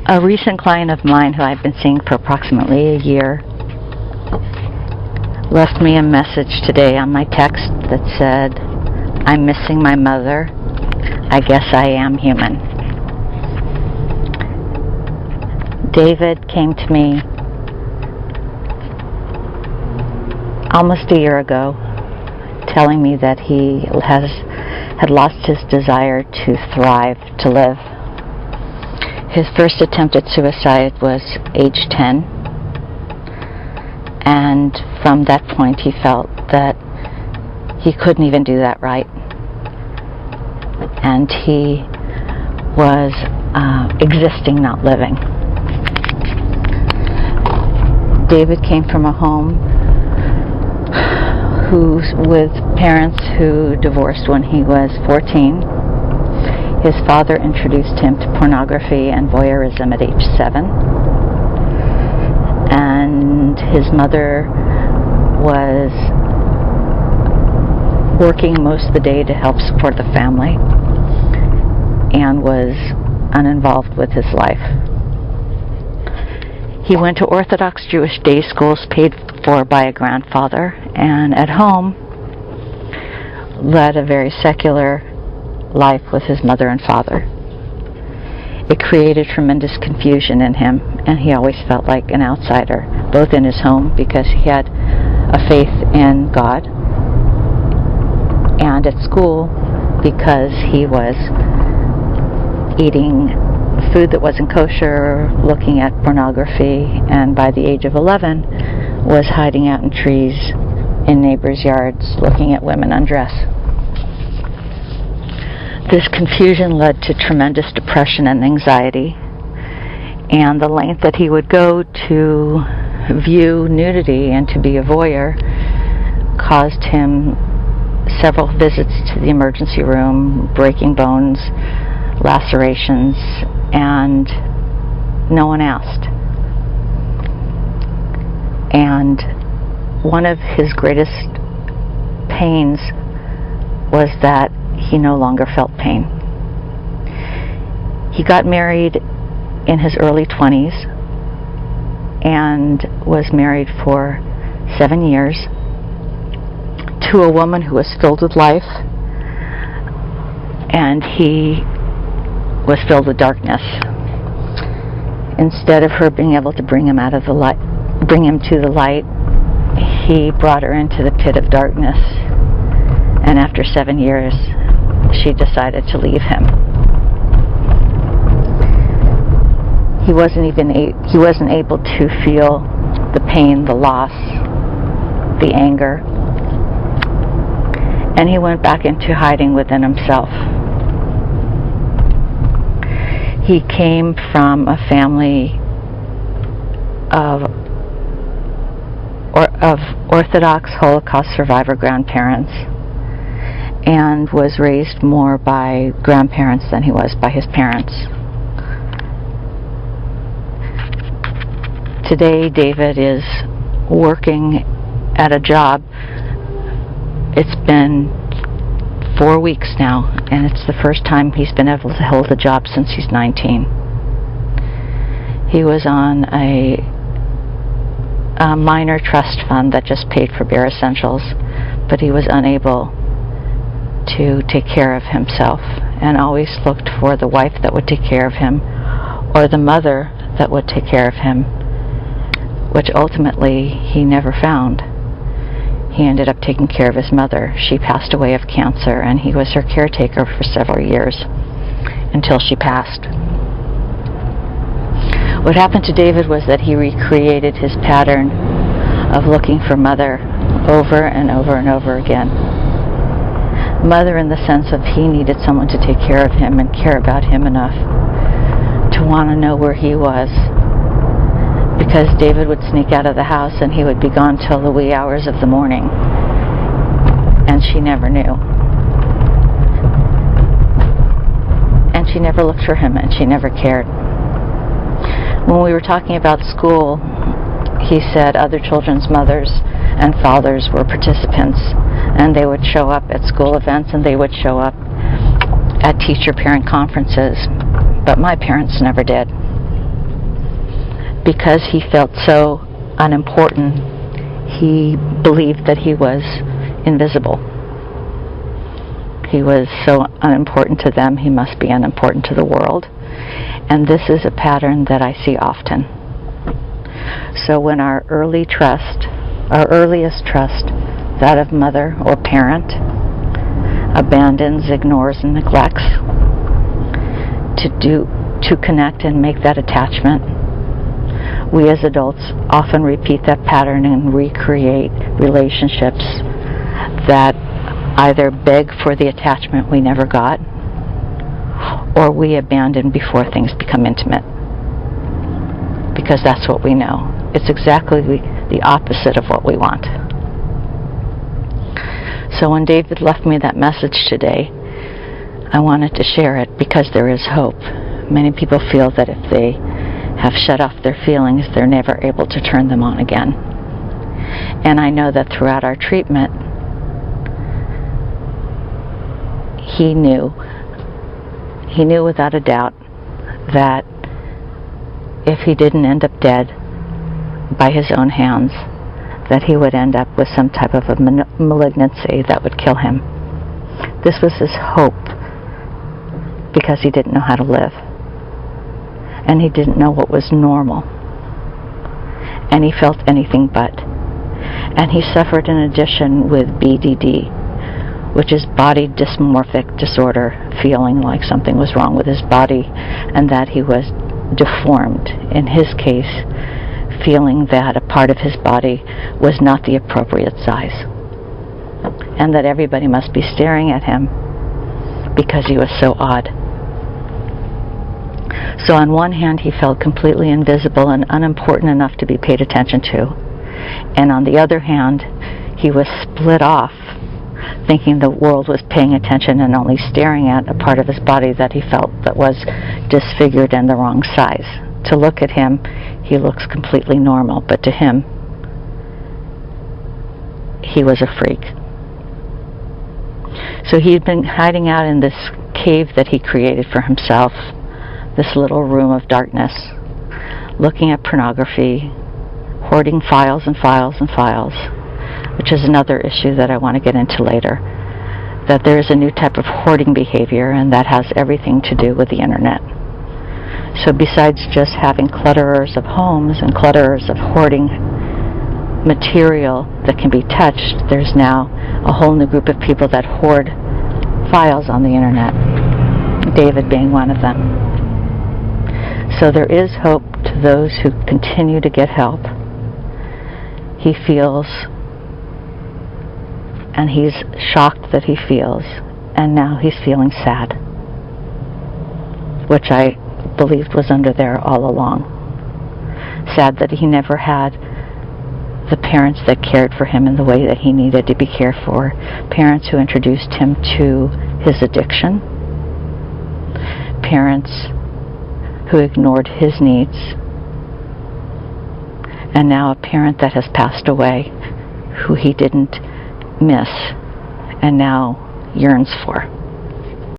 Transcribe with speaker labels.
Speaker 1: A recent client of mine who I've been seeing for approximately a year left me a message today on my text that said, "I'm missing my mother. I guess I am human." David came to me almost a year ago telling me that he had lost his desire to thrive, to live. His first attempt at suicide was age 10, and from that point he felt that he couldn't even do that right, and he was existing, not living. David came from a home with parents who divorced when he was 14. His father introduced him to pornography and voyeurism at age 7. And his mother was working most of the day to help support the family and was uninvolved with his life. He went to Orthodox Jewish day schools paid for by a grandfather, and at home led a very secular life with his mother and father. It created tremendous confusion in him, and he always felt like an outsider, both in his home because he had a faith in God, and at school because he was eating food that wasn't kosher, looking at pornography, and by the age of 11 was hiding out in trees in neighbors' yards looking at women undress. This confusion led to tremendous depression and anxiety, and the length that he would go to view nudity and to be a voyeur caused him several visits to the emergency room, breaking bones, lacerations, and no one asked. And one of his greatest pains was that he no longer felt pain. He got married in his early 20s and was married for 7 years to a woman who was filled with life, and he was filled with darkness. Instead of her being able to bring him to the light, he brought her into the pit of darkness, and after 7 years she decided to leave him. He wasn't able to feel the pain, the loss, the anger, and he went back into hiding within himself. He came from a family of Orthodox Holocaust survivor grandparents, and was raised more by grandparents than he was by his parents. Today, David is working at a job. It's been 4 weeks now, and it's the first time he's been able to hold a job since he's 19. He was on a minor trust fund that just paid for bare essentials, but he was unable to take care of himself, and always looked for the wife that would take care of him, or the mother that would take care of him, which ultimately he never found. He ended up taking care of his mother. She passed away of cancer, and he was her caretaker for several years until she passed. What happened to David was that he recreated his pattern of looking for mother over and over and over again. Mother in the sense of he needed someone to take care of him and care about him enough to want to know where he was, because David would sneak out of the house and he would be gone till the wee hours of the morning, and she never knew. And she never looked for him, and she never cared. When we were talking about school, he said other children's mothers and fathers were participants, and they would show up at school events, and they would show up at teacher-parent conferences, but my parents never did. because he felt so unimportant, he believed that he was invisible. He was so unimportant to them, he must be unimportant to the world. And this is a pattern that I see often. So when our earliest trust, that of mother or parent, abandons, ignores, and neglects to connect and make that attachment, we as adults often repeat that pattern and recreate relationships that either beg for the attachment we never got, or we abandon before things become intimate. Because that's what we know. It's exactly the opposite of what we want. So when David left me that message today, I wanted to share it because there is hope. Many people feel that if they have shut off their feelings, they're never able to turn them on again. And I know that throughout our treatment, he knew without a doubt that if he didn't end up dead by his own hands, that he would end up with some type of a malignancy that would kill him. This was his hope, because he didn't know how to live. And he didn't know what was normal. And he felt anything but. And he suffered in addition with BDD, which is body dysmorphic disorder, feeling like something was wrong with his body and that he was deformed. In his case, feeling that a part of his body was not the appropriate size, and that everybody must be staring at him because he was so odd. So on one hand, he felt completely invisible and unimportant enough to be paid attention to, and on the other hand, he was split off, thinking the world was paying attention and only staring at a part of his body that he felt that was disfigured and the wrong size. To look at him, he looks completely normal, but to him, he was a freak. So he had been hiding out in this cave that he created for himself, this little room of darkness, looking at pornography, hoarding files and files and files, which is another issue that I want to get into later, that there is a new type of hoarding behavior, and that has everything to do with the internet. So besides just having clutterers of homes and clutterers of hoarding material that can be touched, there's now a whole new group of people that hoard files on the internet, David being one of them. So there is hope to those who continue to get help. He feels, and he's shocked that he feels, and now he's feeling sad, which I believed was under there all along. Sad that he never had the parents that cared for him in the way that he needed to be cared for, parents who introduced him to his addiction, parents who ignored his needs, and now a parent that has passed away who he didn't miss and now yearns for.